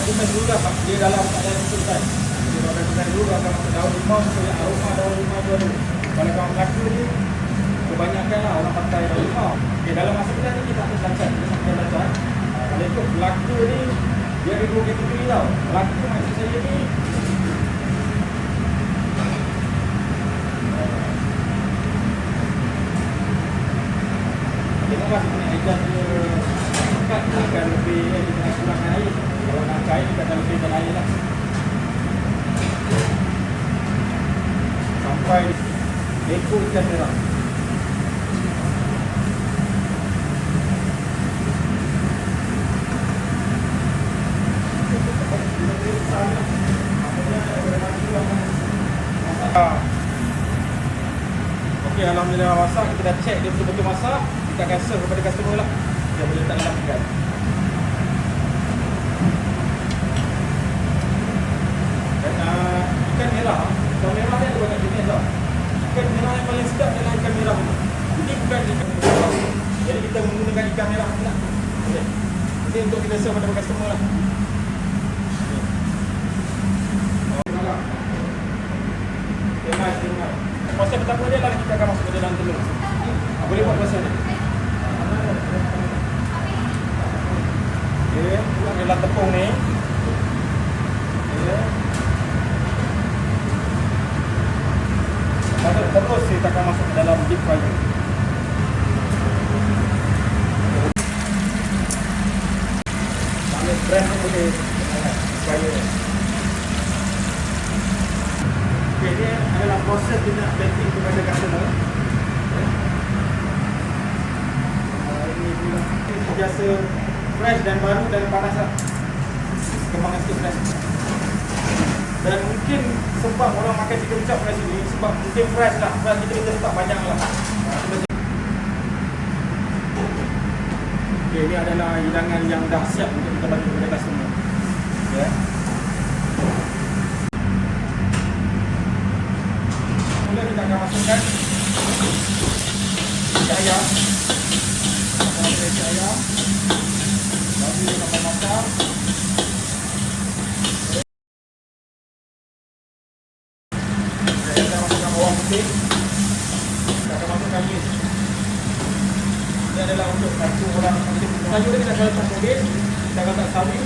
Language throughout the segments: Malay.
tumis dulu dah, dia dalam keadaan itu kan. Jadi kalau dah tumis dulu, akan masuk daun limau, supaya aroma daun limau tu ada. Kalau kawan Melaka ni, kebanyakan lah orang pakai daun limau. Okay, dalam masa kita ni kita akan belajar, kita sampai belajar. Kalau ikut Melaka ni, dia ada dua kategori tau. Melaka maksud saya ni, tengoklah sebenarnya ajar dia dekat dia akan lebih, dia kena kurangkan air. Kalau nak cair, dia akan lebihkan air lah. Sampai ekor ikan merah. Okey, alhamdulillah masak, kita dah check dia betul-betul masak. Kita akan serve kepada customer lah. Dia boleh letak dalam ikan. Dan ikan merah, ikan merah ni ada banyak jenis tau. Ikan merah yang paling sedap adalah ikan merah ni. Ini bukan ikan merah. Jadi kita menggunakan ikan merah pula. Okay. Ini untuk kita serve kepada customer lah. Proses pertama dia lah kita akan masuk ke dalam telur. Boleh buat proses ni. Okey, buat dalam tepung ni. Okey. Terus kita akan masuk ke dalam deep fryer. Sambil brand ni boleh fryer. Okay, dia adalah proses kita nak packing kepada customer. Ini pula biasa fresh dan baru dan panas lah. Kembangan sikit fresh. Dan mungkin sebab orang makan chicken chop kat sini, sebab mungkin fresh lah. Fresh kita letak banyak lah. Okay, ini adalah hidangan yang dah siap untuk kita bagi kepada customer. Okay. Kita akan masukkan isi ayam. Kita masukkan isi ayam. Lalu dia akan masak. Kita akan masukkan bawang putih. Kita akan masukkan mis. Ini adalah untuk satu orang. Sayur ni kita akan letak toge. Kita akan letak sawi.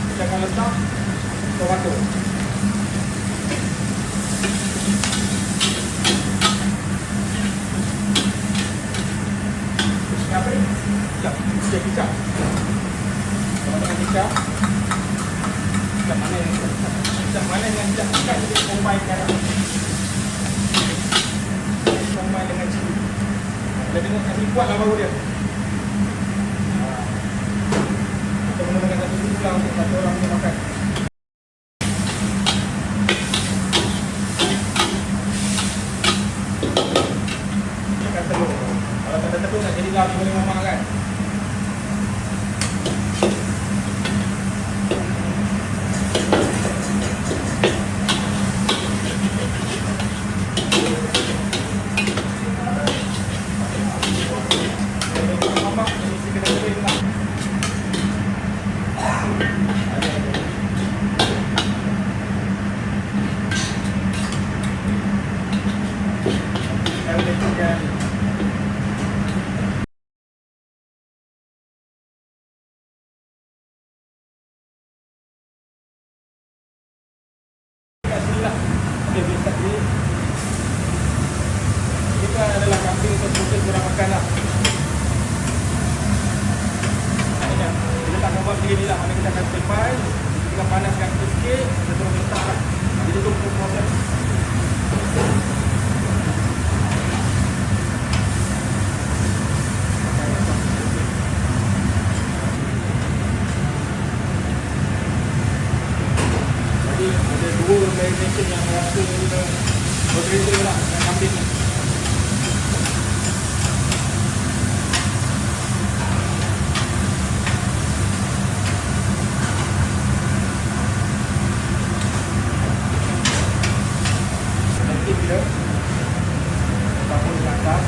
Kita akan letak tomato. Apa ni? Kicap. Kicap. Kalau dengan kicap. Kicap mana yang kicap? Kicap mana dengan kicap? Kicap kita combine-kan. Combine dengan cili. Kita tengok kasih kuat lah baru dia. Kita menggunakan satu tulang untuk satu orang yang makan. Makan telur. Kalau tak ada telur nak jadi lari boleh mamak kan. Mamak jadi mesti kena kering lah. Kalau letakkan kita adalah kambing untuk proses kurang makan lah. Kita tak akan buat begini lah. Mana kita akan standby. Kita akan panaskan sikit. Kita terus letak lah. Jadi itu proses. Jadi ada dua marination yang rasa berbeza lah dengan kambing ni. Nanti bila bangun di atas,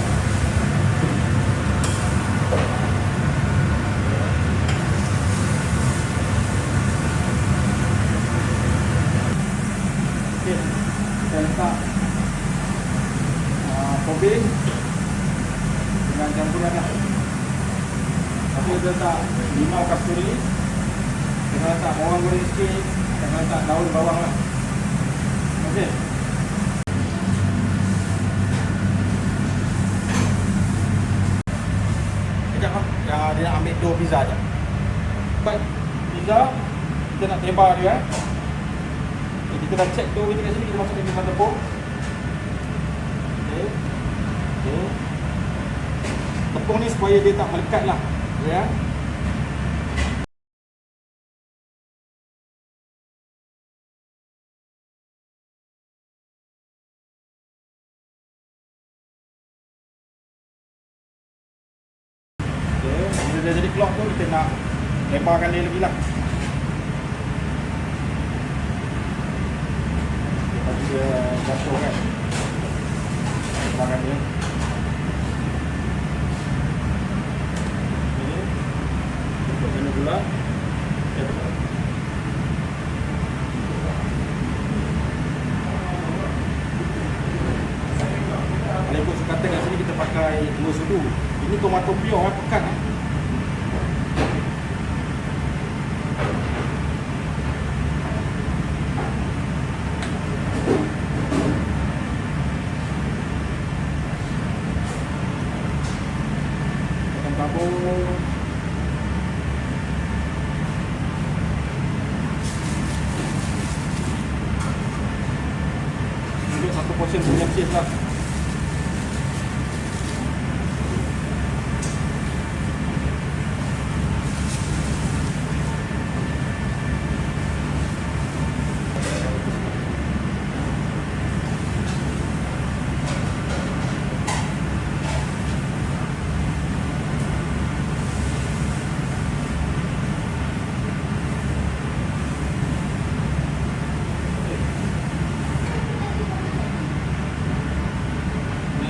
Kita letak topping dengan campuran lah. Lepas tu kita letak limau kasturi, kita letak bawang goreng sikit, kita letak daun bawang lah. Okey. Sekejap lah, dia nak ambil dough pizza je. Baik, pizza kita nak tebar dia. Okay, kita dah check dough kita kat sini, kita masuk dalam tepung. Okey. Okey. Tepung ni supaya dia tak melekat lah. Ya. Bila dah jadi clock tu, kita nak lebarkan dia lagi lah. Lepas dia jatuh kan, lebarkan dia. Ini untuk kena gula. Kalau ikut sukatan kat sini kita pakai 2 sudu. Ini tomato pure pekat . Tekan tabur. Untuk 1 portion punya cheese lah.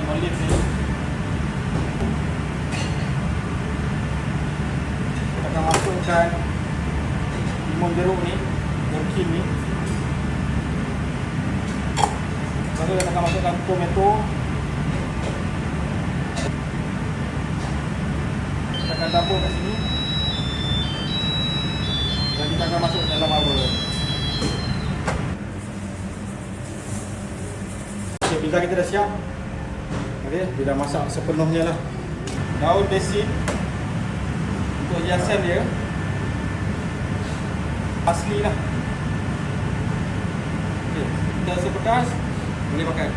Olive ni kita akan masukkan limun jeruk ni, gherkin ni. Lepas tu kita akan masukkan tomato. Kita akan tabur kat sini dan kita akan masuk dalam oven. Okay, pizza kita dah siap. Okay, dia dah masak sepenuhnya lah. Daun basil untuk hiasan dia asli lah. Okay, kita rasa pedas, boleh makan.